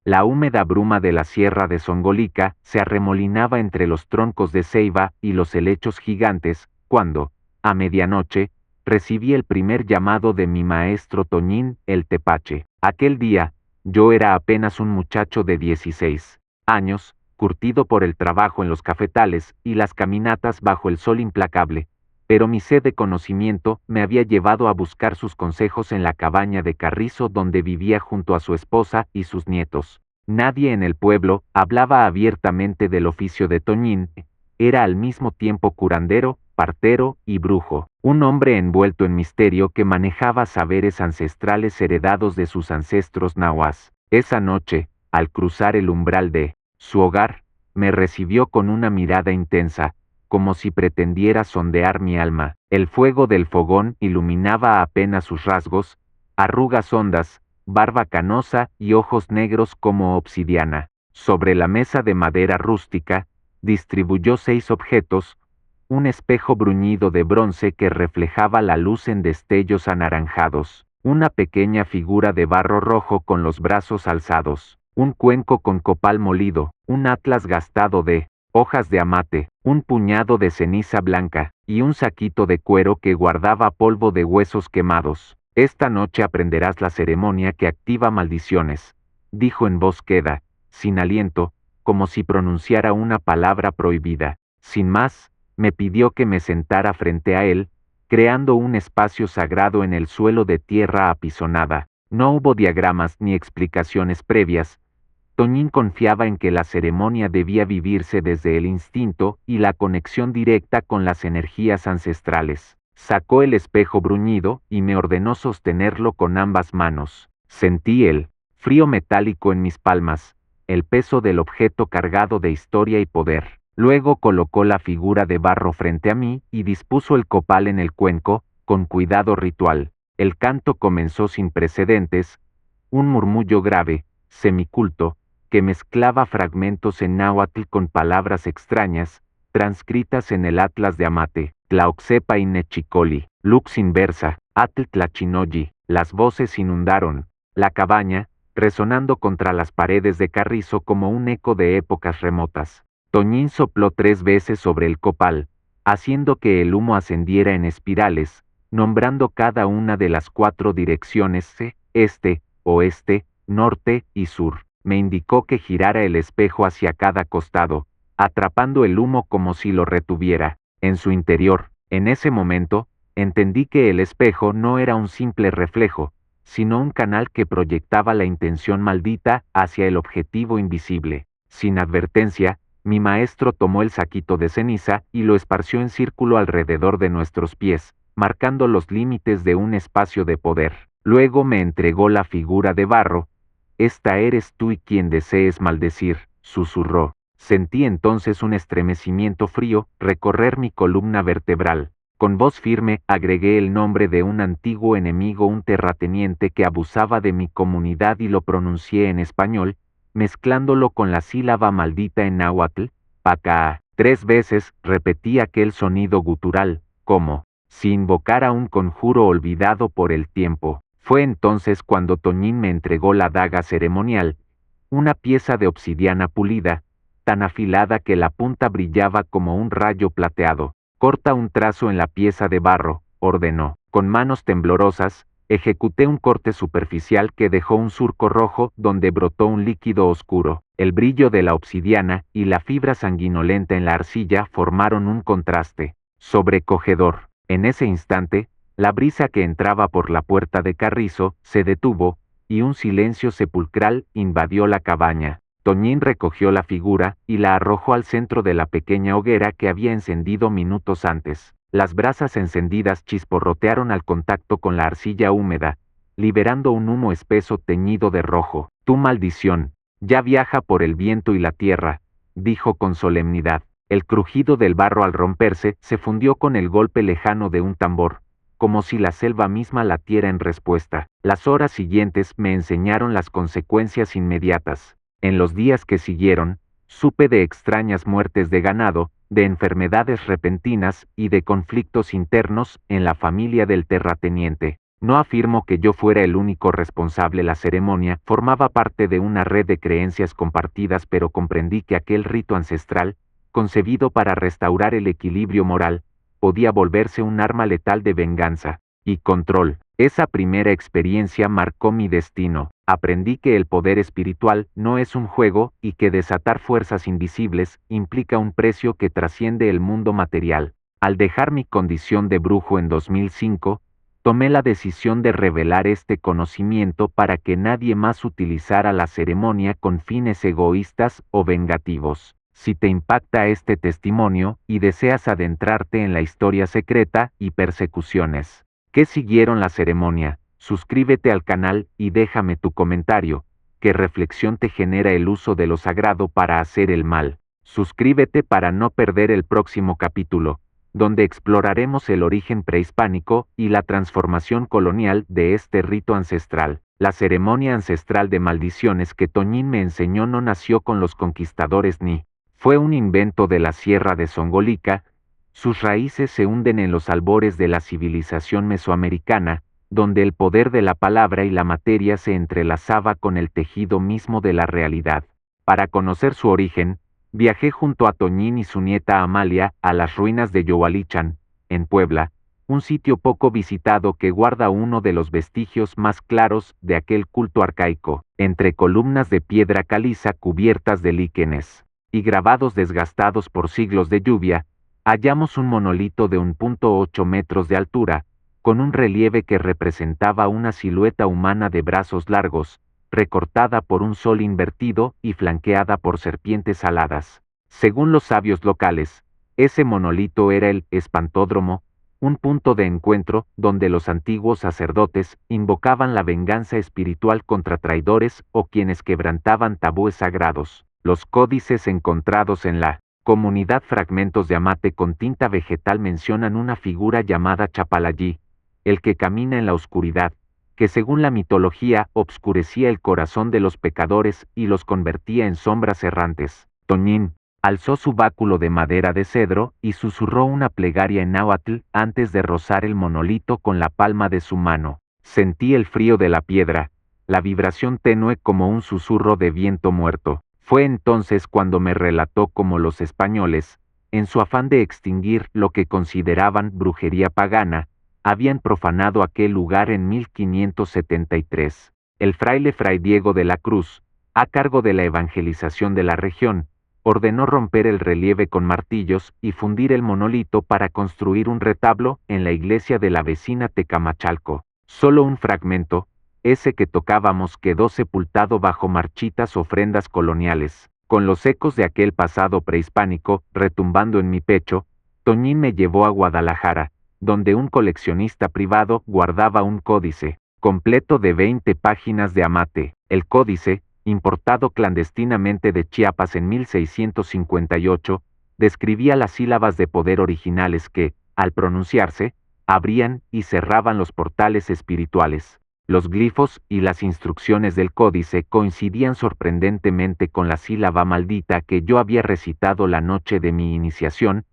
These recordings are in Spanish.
La húmeda bruma de la sierra de Songolica se arremolinaba entre los troncos de ceiba y los helechos gigantes, cuando, a medianoche, recibí el primer llamado de mi maestro Toñín, el tepache. Aquel día, yo era apenas un muchacho de 16 años, curtido por el trabajo en los cafetales y las caminatas bajo el sol implacable, pero mi sed de conocimiento me había llevado a buscar sus consejos en la cabaña de Carrizo donde vivía junto a su esposa y sus nietos. Nadie en el pueblo hablaba abiertamente del oficio de Toñín. Era al mismo tiempo curandero, partero y brujo, un hombre envuelto en misterio que manejaba saberes ancestrales heredados de sus ancestros nahuas. Esa noche, al cruzar el umbral de su hogar, me recibió con una mirada intensa, como si pretendiera sondear mi alma. El fuego del fogón iluminaba apenas sus rasgos, arrugas hondas, barba canosa y ojos negros como obsidiana. Sobre la mesa de madera rústica, distribuyó 6 objetos, un espejo bruñido de bronce que reflejaba la luz en destellos anaranjados, una pequeña figura de barro rojo con los brazos alzados, un cuenco con copal molido, un atlas gastado de hojas de amate, un puñado de ceniza blanca, y un saquito de cuero que guardaba polvo de huesos quemados. Esta noche aprenderás la ceremonia que activa maldiciones, dijo en voz queda, sin aliento, como si pronunciara una palabra prohibida. Sin más, me pidió que me sentara frente a él, creando un espacio sagrado en el suelo de tierra apisonada. No hubo diagramas ni explicaciones previas. Toñín confiaba en que la ceremonia debía vivirse desde el instinto y la conexión directa con las energías ancestrales. Sacó el espejo bruñido y me ordenó sostenerlo con ambas manos. Sentí el frío metálico en mis palmas, el peso del objeto cargado de historia y poder. Luego colocó la figura de barro frente a mí y dispuso el copal en el cuenco, con cuidado ritual. El canto comenzó sin precedentes, un murmullo grave, semiculto, que mezclaba fragmentos en náhuatl con palabras extrañas, transcritas en el atlas de Amate, Tlaoxepa y Nechicoli, Lux inversa, Atl Tlachinoyi. Las voces inundaron la cabaña, resonando contra las paredes de Carrizo como un eco de épocas remotas. Toñín sopló 3 veces sobre el copal, haciendo que el humo ascendiera en espirales, nombrando cada una de las 4 direcciones este, oeste, norte y sur. Me indicó que girara el espejo hacia cada costado, atrapando el humo como si lo retuviera en su interior. En ese momento, entendí que el espejo no era un simple reflejo, sino un canal que proyectaba la intención maldita hacia el objetivo invisible. Sin advertencia, mi maestro tomó el saquito de ceniza y lo esparció en círculo alrededor de nuestros pies, marcando los límites de un espacio de poder. Luego me entregó la figura de barro. «Esta eres tú y quien desees maldecir», susurró. Sentí entonces un estremecimiento frío recorrer mi columna vertebral. Con voz firme agregué el nombre de un antiguo enemigo, un terrateniente que abusaba de mi comunidad, y lo pronuncié en español, mezclándolo con la sílaba maldita en náhuatl, Pacaa. 3 veces repetí aquel sonido gutural, como si invocara un conjuro olvidado por el tiempo. Fue entonces cuando Toñín me entregó la daga ceremonial, una pieza de obsidiana pulida, tan afilada que la punta brillaba como un rayo plateado. «Corta un trazo en la pieza de barro», ordenó. Con manos temblorosas, ejecuté un corte superficial que dejó un surco rojo donde brotó un líquido oscuro. El brillo de la obsidiana y la fibra sanguinolenta en la arcilla formaron un contraste sobrecogedor. En ese instante, la brisa que entraba por la puerta de Carrizo se detuvo, y un silencio sepulcral invadió la cabaña. Toñín recogió la figura y la arrojó al centro de la pequeña hoguera que había encendido minutos antes. Las brasas encendidas chisporrotearon al contacto con la arcilla húmeda, liberando un humo espeso teñido de rojo. «Tu maldición ya viaja por el viento y la tierra», dijo con solemnidad. El crujido del barro al romperse se fundió con el golpe lejano de un tambor, como si la selva misma latiera en respuesta. Las horas siguientes me enseñaron las consecuencias inmediatas. En los días que siguieron, supe de extrañas muertes de ganado, de enfermedades repentinas y de conflictos internos en la familia del terrateniente. No afirmo que yo fuera el único responsable. La ceremonia formaba parte de una red de creencias compartidas, pero comprendí que aquel rito ancestral, concebido para restaurar el equilibrio moral, podía volverse un arma letal de venganza y control. Esa primera experiencia marcó mi destino. Aprendí que el poder espiritual no es un juego y que desatar fuerzas invisibles implica un precio que trasciende el mundo material. Al dejar mi condición de brujo en 2005, tomé la decisión de revelar este conocimiento para que nadie más utilizara la ceremonia con fines egoístas o vengativos. Si te impacta este testimonio y deseas adentrarte en la historia secreta y persecuciones que siguieron la ceremonia, suscríbete al canal y déjame tu comentario. ¿Qué reflexión te genera el uso de lo sagrado para hacer el mal? Suscríbete para no perder el próximo capítulo, donde exploraremos el origen prehispánico y la transformación colonial de este rito ancestral. La ceremonia ancestral de maldiciones que Toñín me enseñó no nació con los conquistadores ni fue un invento de la Sierra de Songolica. Sus raíces se hunden en los albores de la civilización mesoamericana, donde el poder de la palabra y la materia se entrelazaba con el tejido mismo de la realidad. Para conocer su origen, viajé junto a Toñín y su nieta Amalia a las ruinas de Yowalichan, en Puebla, un sitio poco visitado que guarda uno de los vestigios más claros de aquel culto arcaico. Entre columnas de piedra caliza cubiertas de líquenes y grabados desgastados por siglos de lluvia, hallamos un monolito de 1.8 metros de altura, con un relieve que representaba una silueta humana de brazos largos, recortada por un sol invertido y flanqueada por serpientes aladas. Según los sabios locales, ese monolito era el espantódromo, un punto de encuentro donde los antiguos sacerdotes invocaban la venganza espiritual contra traidores o quienes quebrantaban tabúes sagrados. Los códices encontrados en la comunidad fragmentos de amate con tinta vegetal mencionan una figura llamada Chapalayí, el que camina en la oscuridad, que según la mitología obscurecía el corazón de los pecadores y los convertía en sombras errantes. Toñín alzó su báculo de madera de cedro y susurró una plegaria en náhuatl antes de rozar el monolito con la palma de su mano. Sentí el frío de la piedra, la vibración tenue como un susurro de viento muerto. Fue entonces cuando me relató cómo los españoles, en su afán de extinguir lo que consideraban brujería pagana, habían profanado aquel lugar en 1573. El fraile Fray Diego de la Cruz, a cargo de la evangelización de la región, ordenó romper el relieve con martillos y fundir el monolito para construir un retablo en la iglesia de la vecina Tecamachalco. Solo un fragmento, ese que tocábamos, quedó sepultado bajo marchitas ofrendas coloniales. Con los ecos de aquel pasado prehispánico retumbando en mi pecho, Toñín me llevó a Guadalajara, donde un coleccionista privado guardaba un códice completo de 20 páginas de amate. El códice, importado clandestinamente de Chiapas en 1658, describía las sílabas de poder originales que, al pronunciarse, abrían y cerraban los portales espirituales. Los glifos y las instrucciones del códice coincidían sorprendentemente con la sílaba maldita que yo había recitado la noche de mi iniciación,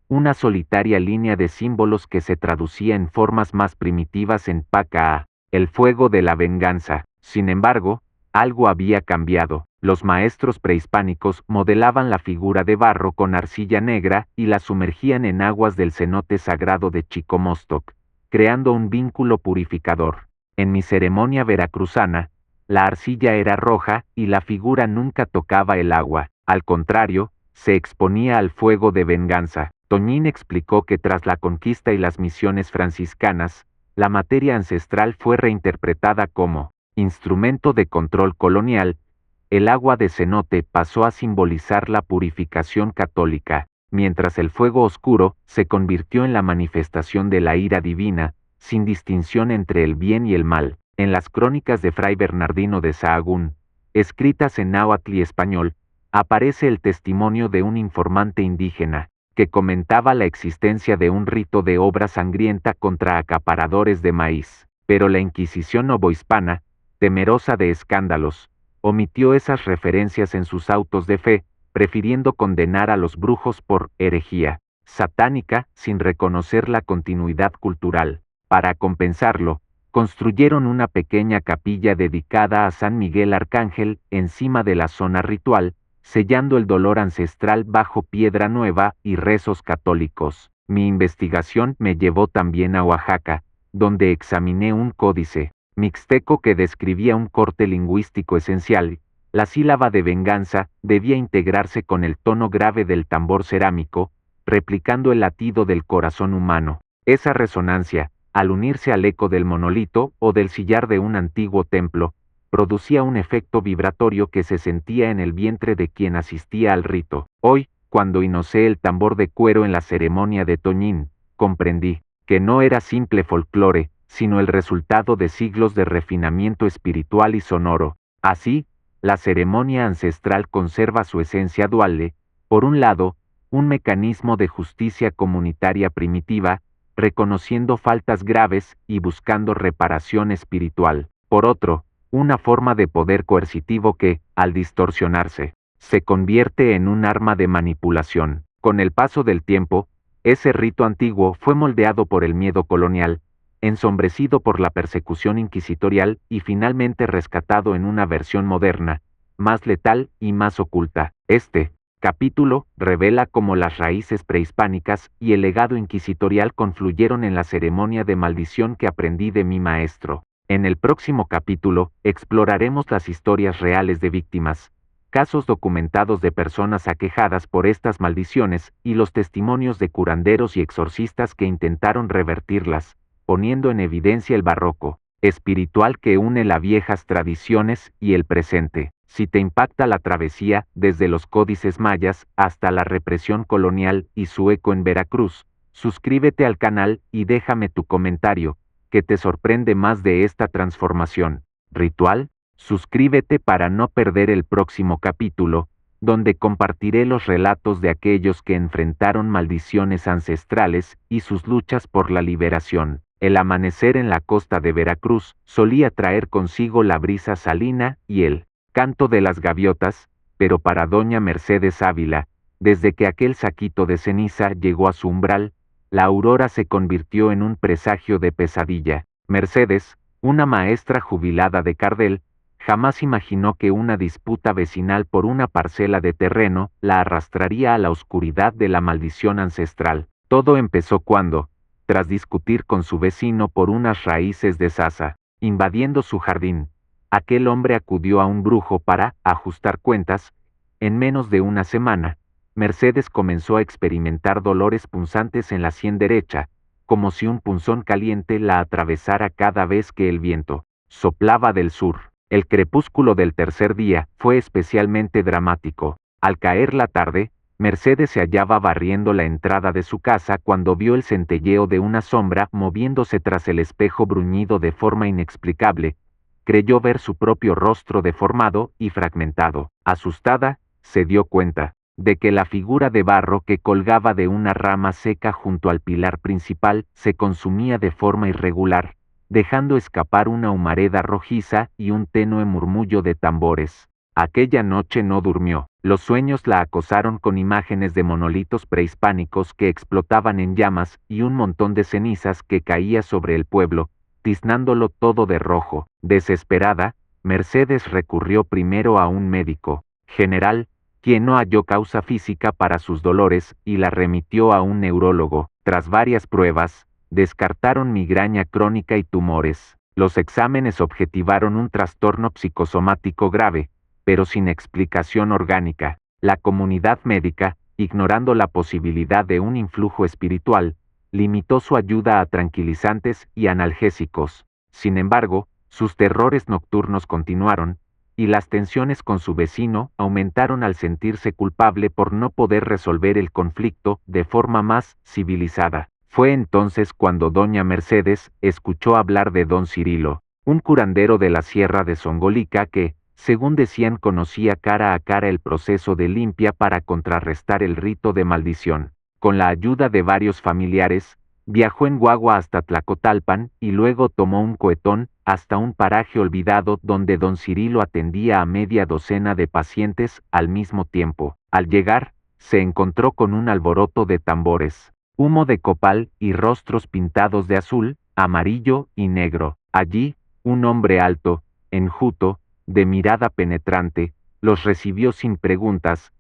una solitaria línea de símbolos que se traducía en formas más primitivas en Paca, el fuego de la venganza. Sin embargo, algo había cambiado. Los maestros prehispánicos modelaban la figura de barro con arcilla negra y la sumergían en aguas del cenote sagrado de Chicomostoc, creando un vínculo purificador. En mi ceremonia veracruzana, la arcilla era roja y la figura nunca tocaba el agua. Al contrario, se exponía al fuego de venganza. Toñín explicó que tras la conquista y las misiones franciscanas, la materia ancestral fue reinterpretada como instrumento de control colonial. El agua de cenote pasó a simbolizar la purificación católica, mientras el fuego oscuro se convirtió en la manifestación de la ira divina, sin distinción entre el bien y el mal. En las crónicas de Fray Bernardino de Sahagún, escritas en náhuatl y español, aparece el testimonio de un informante indígena, que comentaba la existencia de un rito de obra sangrienta contra acaparadores de maíz. Pero la Inquisición novohispana, temerosa de escándalos, omitió esas referencias en sus autos de fe, prefiriendo condenar a los brujos por herejía satánica sin reconocer la continuidad cultural. Para compensarlo, construyeron una pequeña capilla dedicada a San Miguel Arcángel encima de la zona ritual, sellando el dolor ancestral bajo piedra nueva y rezos católicos. Mi investigación me llevó también a Oaxaca, donde examiné un códice mixteco que describía un corte lingüístico esencial. La sílaba de venganza debía integrarse con el tono grave del tambor cerámico, replicando el latido del corazón humano. Esa resonancia, al unirse al eco del monolito o del sillar de un antiguo templo, producía un efecto vibratorio que se sentía en el vientre de quien asistía al rito. Hoy, cuando inocé el tambor de cuero en la ceremonia de Toñín, comprendí que no era simple folclore, sino el resultado de siglos de refinamiento espiritual y sonoro. Así, la ceremonia ancestral conserva su esencia dual, por un lado, un mecanismo de justicia comunitaria primitiva, reconociendo faltas graves y buscando reparación espiritual. Por otro, una forma de poder coercitivo que, al distorsionarse, se convierte en un arma de manipulación. Con el paso del tiempo, ese rito antiguo fue moldeado por el miedo colonial, ensombrecido por la persecución inquisitorial y finalmente rescatado en una versión moderna, más letal y más oculta. Este capítulo revela cómo las raíces prehispánicas y el legado inquisitorial confluyeron en la ceremonia de maldición que aprendí de mi maestro. En el próximo capítulo, exploraremos las historias reales de víctimas, casos documentados de personas aquejadas por estas maldiciones y los testimonios de curanderos y exorcistas que intentaron revertirlas, poniendo en evidencia el barroco espiritual que une las viejas tradiciones y el presente. Si te impacta la travesía desde los códices mayas hasta la represión colonial y su eco en Veracruz, suscríbete al canal y déjame tu comentario, que te sorprende más de esta transformación ritual. Suscríbete para no perder el próximo capítulo, donde compartiré los relatos de aquellos que enfrentaron maldiciones ancestrales y sus luchas por la liberación. El amanecer en la costa de Veracruz solía traer consigo la brisa salina y el canto de las gaviotas, pero para doña Mercedes Ávila, desde que aquel saquito de ceniza llegó a su umbral, la aurora se convirtió en un presagio de pesadilla. Mercedes, una maestra jubilada de Cardel, jamás imaginó que una disputa vecinal por una parcela de terreno la arrastraría a la oscuridad de la maldición ancestral. Todo empezó cuando, tras discutir con su vecino por unas raíces de sasa, invadiendo su jardín, aquel hombre acudió a un brujo para ajustar cuentas. En menos de una semana, Mercedes comenzó a experimentar dolores punzantes en la sien derecha, como si un punzón caliente la atravesara cada vez que el viento soplaba del sur. El crepúsculo del tercer día fue especialmente dramático. Al caer la tarde, Mercedes se hallaba barriendo la entrada de su casa cuando vio el centelleo de una sombra moviéndose tras el espejo bruñido de forma inexplicable. Creyó ver su propio rostro deformado y fragmentado. Asustada, se dio cuenta de que la figura de barro que colgaba de una rama seca junto al pilar principal se consumía de forma irregular, dejando escapar una humareda rojiza y un tenue murmullo de tambores. Aquella noche no durmió. Los sueños la acosaron con imágenes de monolitos prehispánicos que explotaban en llamas y un montón de cenizas que caía sobre el pueblo, tiznándolo todo de rojo. Desesperada, Mercedes recurrió primero a un médico general, quien no halló causa física para sus dolores y la remitió a un neurólogo. Tras varias pruebas, descartaron migraña crónica y tumores. Los exámenes objetivaron un trastorno psicosomático grave, pero sin explicación orgánica. La comunidad médica, ignorando la posibilidad de un influjo espiritual, limitó su ayuda a tranquilizantes y analgésicos. Sin embargo, sus terrores nocturnos continuaron, y las tensiones con su vecino aumentaron al sentirse culpable por no poder resolver el conflicto de forma más civilizada. Fue entonces cuando doña Mercedes escuchó hablar de don Cirilo, un curandero de la sierra de Zongolica que, según decían, conocía cara a cara el proceso de limpia para contrarrestar el rito de maldición. Con la ayuda de varios familiares, viajó en guagua hasta Tlacotalpan y luego tomó un cohetón hasta un paraje olvidado donde don Cirilo atendía a media docena de pacientes al mismo tiempo. Al llegar, se encontró con un alboroto de tambores, humo de copal y rostros pintados de azul, amarillo y negro. Allí, un hombre alto, enjuto, de mirada penetrante, los recibió sin preguntas.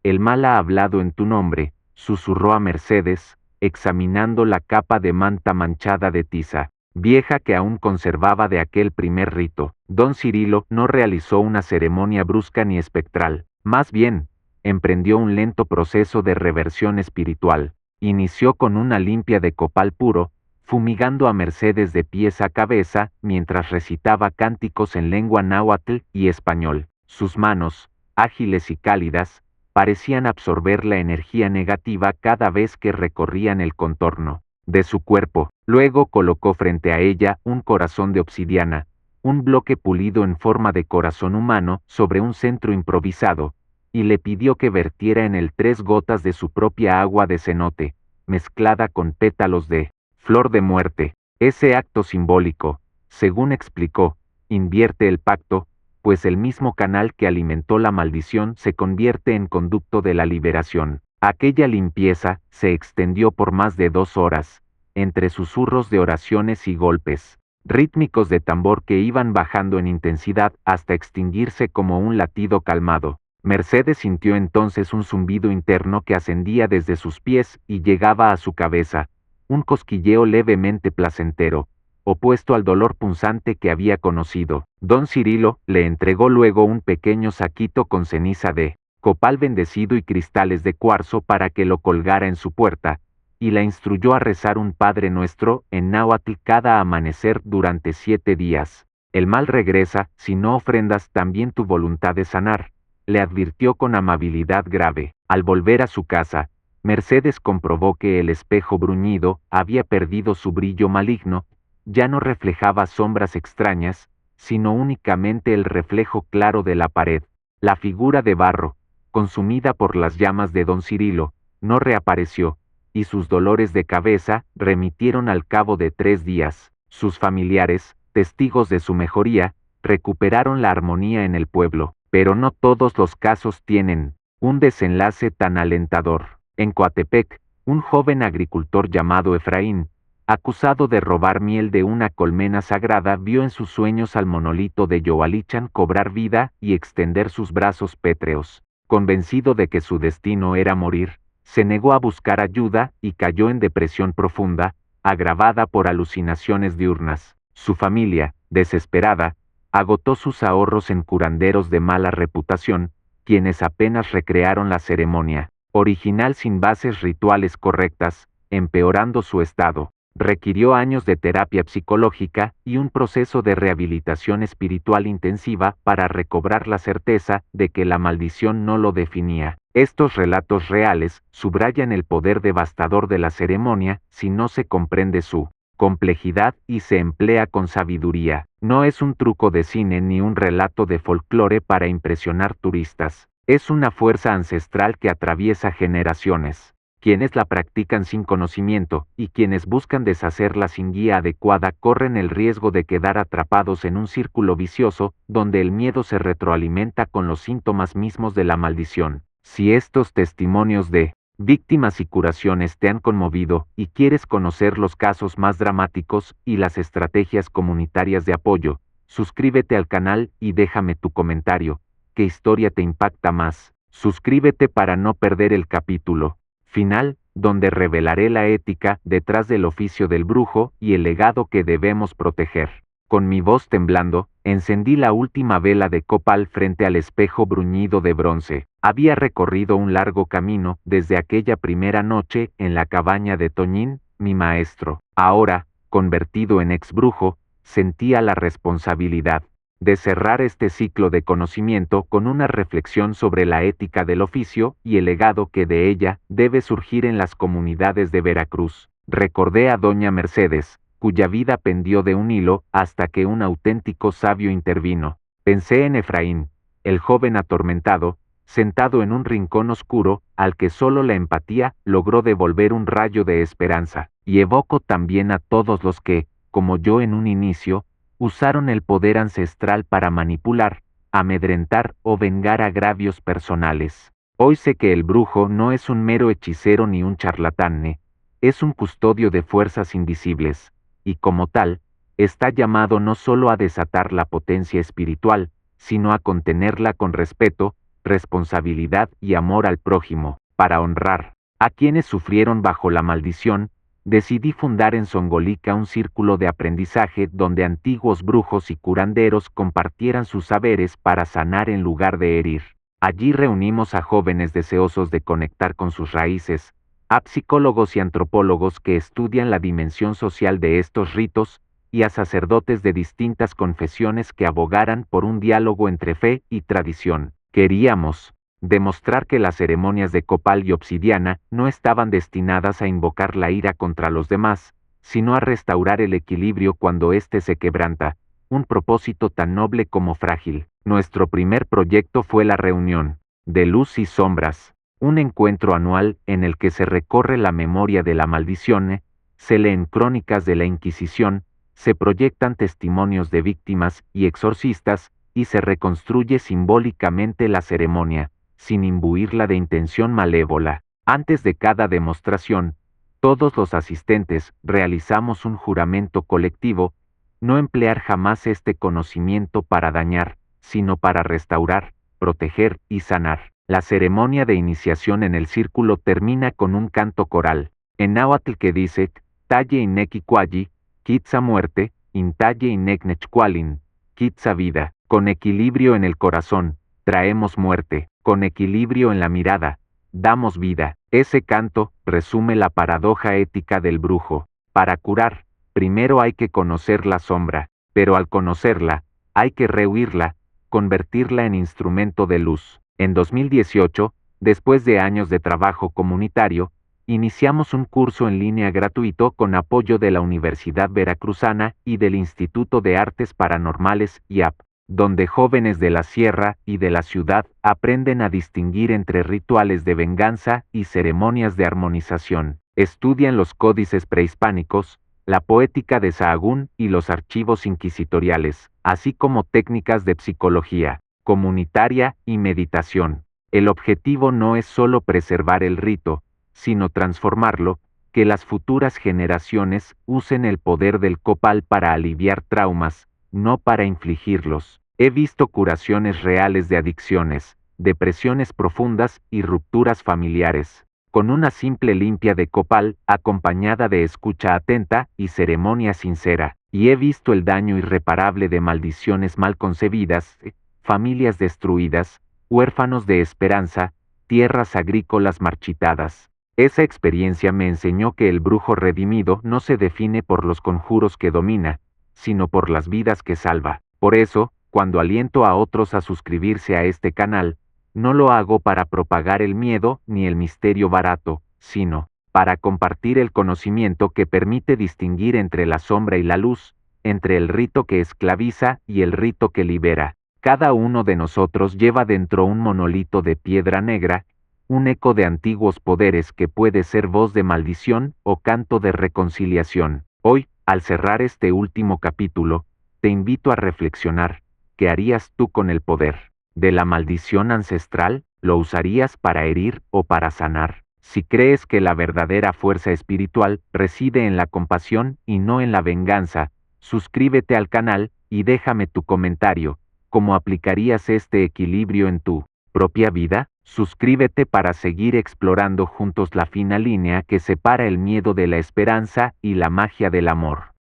El mal ha hablado en tu nombre, susurró a Mercedes, examinando la capa de manta manchada de tiza, vieja que aún conservaba de aquel primer rito. Don Cirilo no realizó una ceremonia brusca ni espectral, más bien, emprendió un lento proceso de reversión espiritual. Inició con una limpia de copal puro, fumigando a Mercedes de pies a cabeza mientras recitaba cánticos en lengua náhuatl y español. Sus manos, ágiles y cálidas, parecían absorber la energía negativa cada vez que recorrían el contorno de su cuerpo. Luego colocó frente a ella un corazón de obsidiana, un bloque pulido en forma de corazón humano sobre un centro improvisado, y le pidió que vertiera en él 3 gotas de su propia agua de cenote, mezclada con pétalos de flor de muerte. Ese acto simbólico, según explicó, invierte el pacto, pues el mismo canal que alimentó la maldición se convierte en conducto de la liberación. Aquella limpieza se extendió por más de 2 horas, entre susurros de oraciones y golpes rítmicos de tambor que iban bajando en intensidad hasta extinguirse como un latido calmado. Mercedes sintió entonces un zumbido interno que ascendía desde sus pies y llegaba a su cabeza, un cosquilleo levemente placentero, opuesto al dolor punzante que había conocido. Don Cirilo le entregó luego un pequeño saquito con ceniza de copal bendecido y cristales de cuarzo para que lo colgara en su puerta, y la instruyó a rezar un Padre Nuestro en náhuatl cada amanecer durante 7 días. El mal regresa si no ofrendas también tu voluntad de sanar, le advirtió con amabilidad grave. Al volver a su casa, Mercedes comprobó que el espejo bruñido había perdido su brillo maligno, ya no reflejaba sombras extrañas, sino únicamente el reflejo claro de la pared. La figura de barro, consumida por las llamas de don Cirilo, no reapareció, y sus dolores de cabeza remitieron al cabo de 3 días. Sus familiares, testigos de su mejoría, recuperaron la armonía en el pueblo, pero no todos los casos tienen un desenlace tan alentador. En Coatepec, un joven agricultor llamado Efraín, acusado de robar miel de una colmena sagrada, vio en sus sueños al monolito de Yoalichan cobrar vida y extender sus brazos pétreos. Convencido de que su destino era morir, se negó a buscar ayuda y cayó en depresión profunda, agravada por alucinaciones diurnas. Su familia, desesperada, agotó sus ahorros en curanderos de mala reputación, quienes apenas recrearon la ceremonia original sin bases rituales correctas, empeorando su estado. Requirió años de terapia psicológica y un proceso de rehabilitación espiritual intensiva para recobrar la certeza de que la maldición no lo definía. Estos relatos reales subrayan el poder devastador de la ceremonia si no se comprende su complejidad y se emplea con sabiduría. No es un truco de cine ni un relato de folclore para impresionar turistas. Es una fuerza ancestral que atraviesa generaciones. Quienes la practican sin conocimiento y quienes buscan deshacerla sin guía adecuada corren el riesgo de quedar atrapados en un círculo vicioso donde el miedo se retroalimenta con los síntomas mismos de la maldición. Si estos testimonios de víctimas y curaciones te han conmovido y quieres conocer los casos más dramáticos y las estrategias comunitarias de apoyo, suscríbete al canal y déjame tu comentario. ¿Qué historia te impacta más? Suscríbete para no perder el capítulo final, donde revelaré la ética detrás del oficio del brujo y el legado que debemos proteger. Con mi voz temblando, encendí la última vela de copal frente al espejo bruñido de bronce. Había recorrido un largo camino desde aquella primera noche en la cabaña de Toñín, mi maestro. Ahora, convertido en ex brujo, sentía la responsabilidad de cerrar este ciclo de conocimiento con una reflexión sobre la ética del oficio y el legado que de ella debe surgir en las comunidades de Veracruz. Recordé a doña Mercedes, cuya vida pendió de un hilo hasta que un auténtico sabio intervino. Pensé en Efraín, el joven atormentado, sentado en un rincón oscuro, al que solo la empatía logró devolver un rayo de esperanza, y evoco también a todos los que, como yo en un inicio, usaron el poder ancestral para manipular, amedrentar o vengar agravios personales. Hoy sé que el brujo no es un mero hechicero ni un charlatán, es un custodio de fuerzas invisibles, y como tal, está llamado no solo a desatar la potencia espiritual, sino a contenerla con respeto, responsabilidad y amor al prójimo. Para honrar a quienes sufrieron bajo la maldición, decidí fundar en Songolica un círculo de aprendizaje donde antiguos brujos y curanderos compartieran sus saberes para sanar en lugar de herir. Allí reunimos a jóvenes deseosos de conectar con sus raíces, a psicólogos y antropólogos que estudian la dimensión social de estos ritos, y a sacerdotes de distintas confesiones que abogaran por un diálogo entre fe y tradición. Queríamos demostrar que las ceremonias de copal y obsidiana no estaban destinadas a invocar la ira contra los demás, sino a restaurar el equilibrio cuando éste se quebranta, un propósito tan noble como frágil. Nuestro primer proyecto fue la reunión de Luz y Sombras, un encuentro anual en el que se recorre la memoria de la maldición, se leen crónicas de la Inquisición, se proyectan testimonios de víctimas y exorcistas, y se reconstruye simbólicamente la ceremonia, sin imbuirla de intención malévola. Antes de cada demostración, todos los asistentes realizamos un juramento colectivo, no emplear jamás este conocimiento para dañar, sino para restaurar, proteger y sanar. La ceremonia de iniciación en el círculo termina con un canto coral, en náhuatl que dice, Talle ineki cualli, Kitza muerte, Intalle inek nechcualin, Kitza vida. Con equilibrio en el corazón, traemos muerte, con equilibrio en la mirada, damos vida. Ese canto resume la paradoja ética del brujo. Para curar, primero hay que conocer la sombra, pero al conocerla, hay que rehuirla, convertirla en instrumento de luz. En 2018, después de años de trabajo comunitario, iniciamos un curso en línea gratuito con apoyo de la Universidad Veracruzana y del Instituto de Artes Paranormales IAP, donde jóvenes de la sierra y de la ciudad aprenden a distinguir entre rituales de venganza y ceremonias de armonización. Estudian los códices prehispánicos, la poética de Sahagún y los archivos inquisitoriales, así como técnicas de psicología comunitaria y meditación. El objetivo no es solo preservar el rito, sino transformarlo, que las futuras generaciones usen el poder del copal para aliviar traumas, no para infligirlos. He visto curaciones reales de adicciones, depresiones profundas y rupturas familiares, con una simple limpia de copal acompañada de escucha atenta y ceremonia sincera. Y he visto el daño irreparable de maldiciones mal concebidas, familias destruidas, huérfanos de esperanza, tierras agrícolas marchitadas. Esa experiencia me enseñó que el brujo redimido no se define por los conjuros que domina, sino por las vidas que salva. Por eso, cuando aliento a otros a suscribirse a este canal, no lo hago para propagar el miedo ni el misterio barato, sino para compartir el conocimiento que permite distinguir entre la sombra y la luz, entre el rito que esclaviza y el rito que libera. Cada uno de nosotros lleva dentro un monolito de piedra negra, un eco de antiguos poderes que puede ser voz de maldición o canto de reconciliación. Hoy, al cerrar este último capítulo, te invito a reflexionar. ¿Qué harías tú con el poder de la maldición ancestral? ¿Lo usarías para herir o para sanar? Si crees que la verdadera fuerza espiritual reside en la compasión y no en la venganza, suscríbete al canal y déjame tu comentario. ¿Cómo aplicarías este equilibrio en tu propia vida? Suscríbete para seguir explorando juntos la fina línea que separa el miedo de la esperanza y la magia del amor.